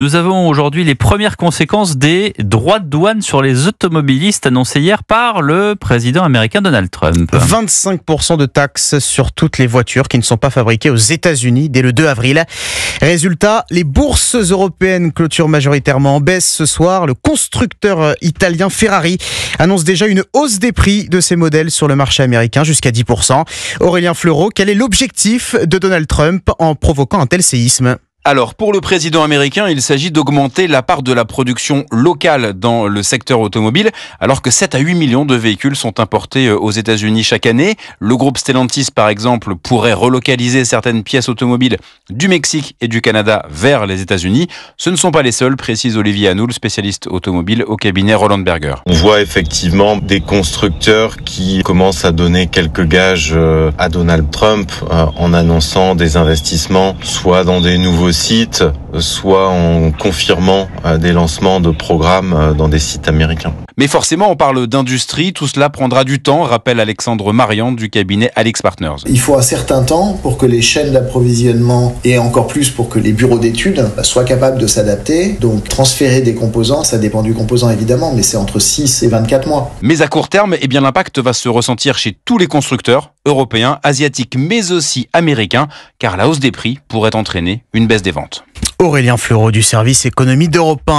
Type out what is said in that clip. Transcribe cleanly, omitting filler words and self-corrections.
Nous avons aujourd'hui les premières conséquences des droits de douane sur les automobilistes annoncés hier par le président américain Donald Trump. 25% de taxes sur toutes les voitures qui ne sont pas fabriquées aux États-Unis dès le 2 avril. Résultat, les bourses européennes clôturent majoritairement en baisse ce soir. Le constructeur italien Ferrari annonce déjà une hausse des prix de ses modèles sur le marché américain jusqu'à 10%. Aurélien Fleureau, quel est l'objectif de Donald Trump en provoquant un tel séisme ? Alors, pour le président américain, il s'agit d'augmenter la part de la production locale dans le secteur automobile, alors que 7 à 8 millions de véhicules sont importés aux États-Unis chaque année. Le groupe Stellantis, par exemple, pourrait relocaliser certaines pièces automobiles du Mexique et du Canada vers les États-Unis. Ce ne sont pas les seuls, précise Olivier Hanoul, spécialiste automobile au cabinet Roland Berger. On voit effectivement des constructeurs qui commencent à donner quelques gages à Donald Trump en annonçant des investissements, soit dans des nouveaux sites, soit en confirmant des lancements de programmes dans des sites américains. Mais forcément, on parle d'industrie, tout cela prendra du temps, rappelle Alexandre Marian du cabinet Alix Partners. Il faut un certain temps pour que les chaînes d'approvisionnement et encore plus pour que les bureaux d'études soient capables de s'adapter. Donc transférer des composants, ça dépend du composant évidemment, mais c'est entre 6 et 24 mois. Mais à court terme, l'impact va se ressentir chez tous les constructeurs, européens, asiatiques, mais aussi américains, car la hausse des prix pourrait entraîner une baisse des ventes. Aurélien Fleureau du service économie d'Europe 1.